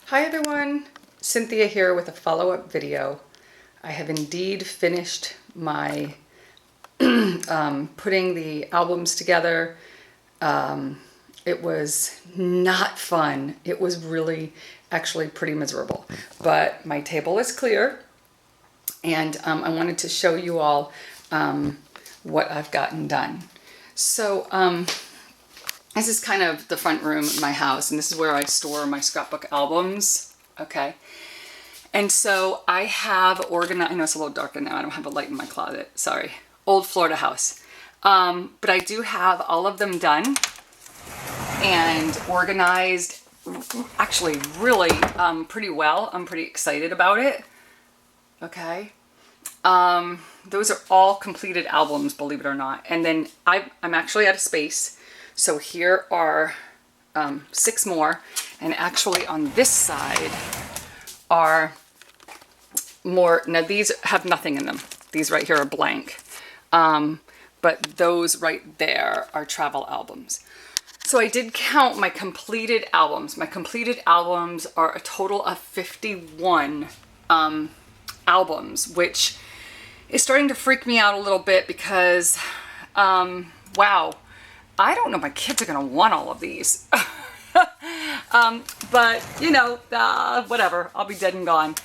Hi everyone, Cynthia here with a follow-up video. I have indeed finished my putting the albums together. It was not fun. It was really actually pretty miserable, but my table is clear and I wanted to show you all what I've gotten done. So this is kind of the front room of my house, and this is where I store my scrapbook albums, okay? And so I have organized, I know it's a little darker now, I don't have a light in my closet, sorry. Old Florida house. But I do have all of them done and organized actually really pretty well. I'm pretty excited about it, okay? Those are all completed albums, believe it or not. And then I'm actually out of space. So here are 6 more, and actually on this side are more. Now these have nothing in them. These right here are blank, but those right there are travel albums. So I did count my completed albums. My completed albums are a total of 51 albums, which is starting to freak me out a little bit because, wow. I don't know, my kids are gonna want all of these. But you know, whatever, I'll be dead and gone.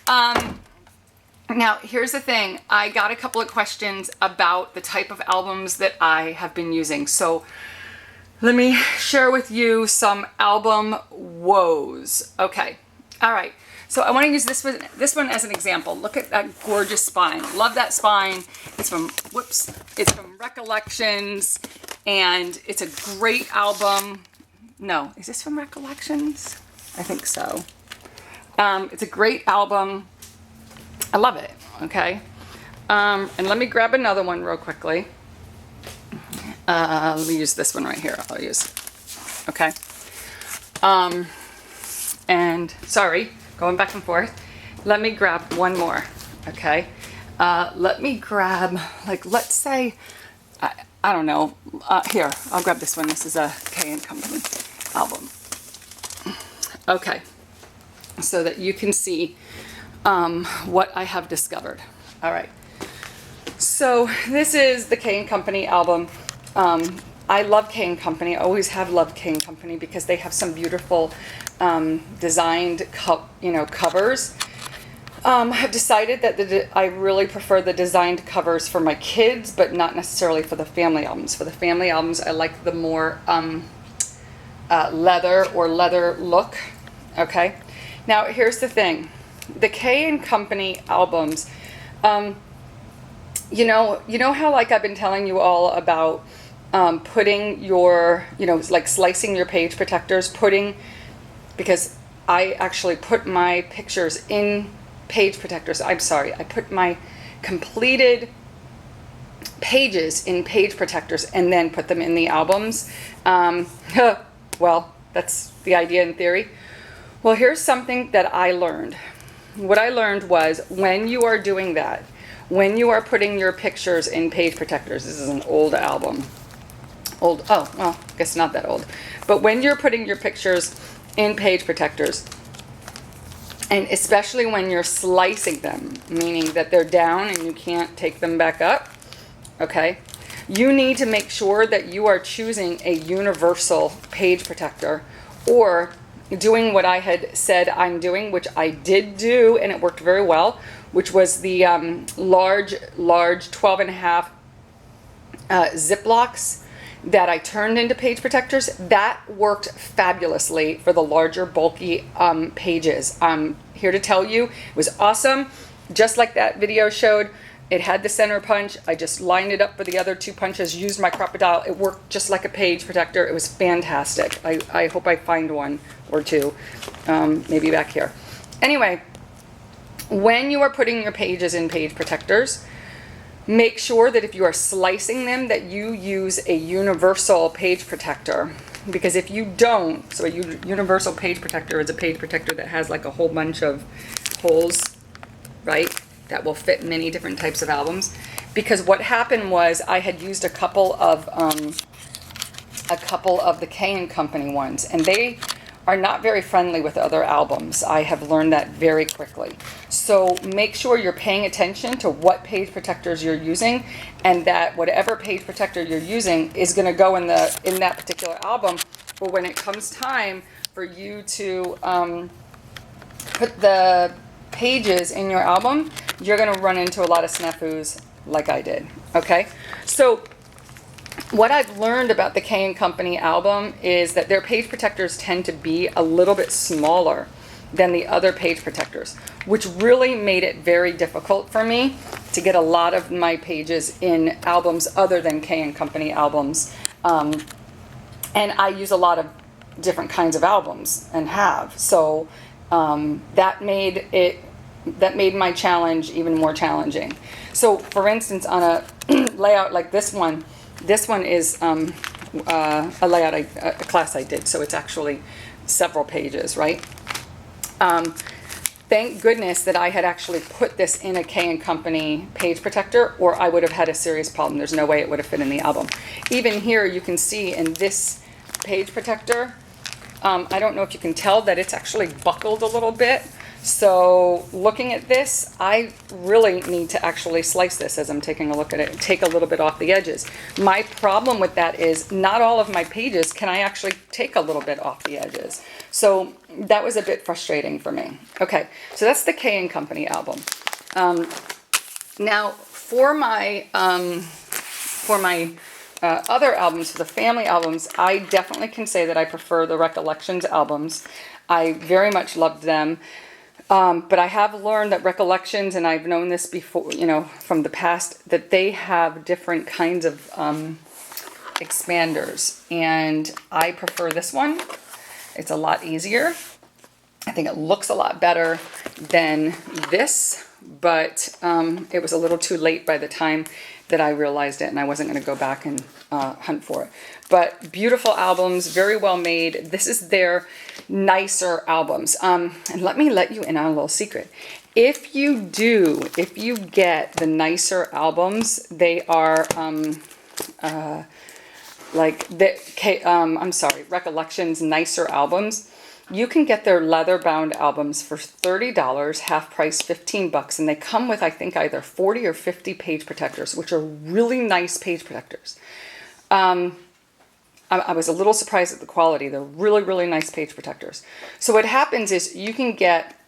Now here's the thing, I got a couple of questions about the type of albums that I have been using. So let me share with you some album woes. Okay, all right. So I want to use this one as an example. Look at that gorgeous spine. Love that spine. It's from, whoops, it's from Recollections, and it's a great album. No, is this from Recollections? I think so. It's a great album. I love it, okay? And let me grab another one real quickly. Let me use this one right here. I'll use it, okay? And sorry, going back and forth. Let me grab one more, okay? Let me grab, like, let's say, I don't know. Here, I'll grab this one. This is a K & Company album. Okay, so that you can see what I have discovered. All right, so this is the K & Company album. I love K & Company. I always have loved K & Company because they have some beautiful designed covers. I've decided that I really prefer the designed covers for my kids, but not necessarily for the family albums. For the family albums, I like the more leather look, okay? Now, here's the thing. The K & Company albums, you know how, like, I've been telling you all about putting your, like slicing your page protectors, because I actually put my pictures in page protectors. I'm sorry, I put my completed pages in page protectors and then put them in the albums. Well, that's the idea in theory. Well, here's something that I learned. What I learned was, when you are doing that, when you are putting your pictures in page protectors, this is an old album. Oh, well, I guess not that old. But when you're putting your pictures in page protectors, and especially when you're slicing them, meaning that they're down and you can't take them back up, okay, you need to make sure that you are choosing a universal page protector, or doing what I had said I'm doing, which I did do, and it worked very well, which was the large 12.5 Ziplocs that I turned into page protectors. That worked fabulously for the larger, bulky pages. I'm here to tell you, it was awesome. Just like that video showed, it had the center punch. I just lined it up for the other 2 punches, used my crocodile. It worked just like a page protector. It was fantastic. I hope I find one or two, maybe back here. Anyway, when you are putting your pages in page protectors, make sure that if you are slicing them, that you use a universal page protector. Because if you don't, so a universal page protector is a page protector that has like a whole bunch of holes, right? That will fit many different types of albums. Because what happened was, I had used a couple of the K & Company ones, and they are not very friendly with other albums. I have learned that very quickly. So make sure you're paying attention to what page protectors you're using, and that whatever page protector you're using is going to go in that particular album. But when it comes time for you to put the pages in your album, you're going to run into a lot of snafus like I did. Okay, so what I've learned about the K & Company album is that their page protectors tend to be a little bit smaller than the other page protectors, which really made it very difficult for me to get a lot of my pages in albums other than K & Company albums. And I use a lot of different kinds of albums and have. So that made my challenge even more challenging. So for instance, on a layout like this one is a layout, a class I did, so it's actually several pages, right? Thank goodness that I had actually put this in a K & Company page protector, or I would have had a serious problem. There's no way it would have fit in the album. Even here, you can see in this page protector, I don't know if you can tell that it's actually buckled a little bit. So looking at this, I really need to actually slice this as I'm taking a look at it and take a little bit off the edges. My problem with that is not all of my pages can I actually take a little bit off the edges. So that was a bit frustrating for me. Okay, so that's the K & Company album. Now for my other albums, for the family albums, I definitely can say that I prefer the Recollections albums. I very much loved them. But I have learned that Recollections, and I've known this before, from the past, that they have different kinds of expanders. And I prefer this one. It's a lot easier. I think it looks a lot better than this, but it was a little too late by the time that I realized it, and I wasn't going to go back and hunt for it. But beautiful albums, very well made. This is their nicer albums. And let me let you in on a little secret. If you get the nicer albums, they are Recollections nicer albums. You can get their leather-bound albums for $30, half price $15, and they come with, I think, either 40 or 50 page protectors, which are really nice page protectors. I was a little surprised at the quality. They're really, really nice page protectors. So what happens is you can get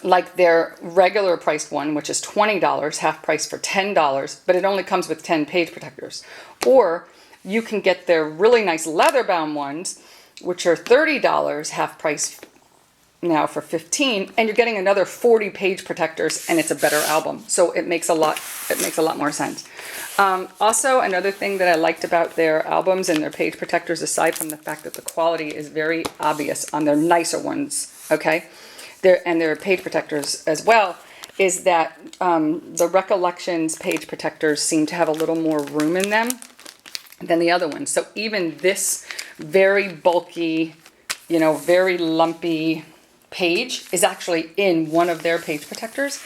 like their regular priced one, which is $20, half price for $10, but it only comes with 10 page protectors. Or you can get their really nice leather-bound ones, which are $30, half price now for $15, and you're getting another 40 page protectors, and it's a better album. So it makes a lot more sense. Also, another thing that I liked about their albums and their page protectors, aside from the fact that the quality is very obvious on their nicer ones, okay, their page protectors as well, is that the Recollections page protectors seem to have a little more room in them than the other ones. So even this very bulky, very lumpy page is actually in one of their page protectors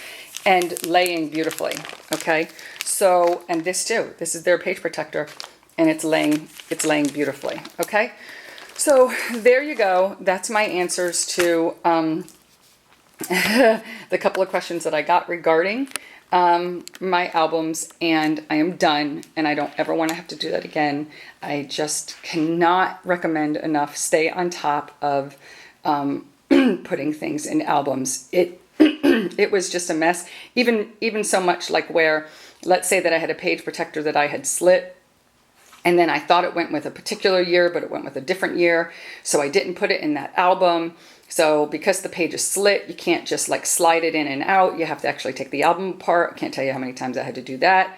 and laying beautifully, okay? So, and this too, this is their page protector, and it's laying beautifully, okay? So there you go. That's my answers to the couple of questions that I got regarding my albums, and I am done, and I don't ever want to have to do that again. I just cannot recommend enough. Stay on top of putting things in albums. It was just a mess. Even so much like where, let's say that I had a page protector that I had slit, and then I thought it went with a particular year, but it went with a different year, so I didn't put it in that album. So because the page is slit, you can't just like slide it in and out. You have to actually take the album apart. I can't tell you how many times I had to do that.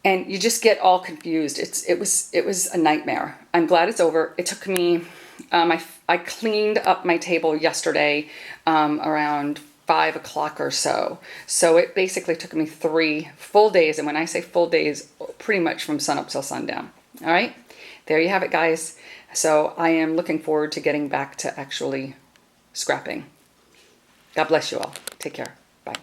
And you just get all confused. It was a nightmare. I'm glad it's over. It took me, I cleaned up my table yesterday around 5 o'clock or so. So it basically took me 3 full days. And when I say full days, pretty much from sunup till sundown. All right, there you have it, guys. So I am looking forward to getting back to actually scrapping. God bless you all. Take care. Bye.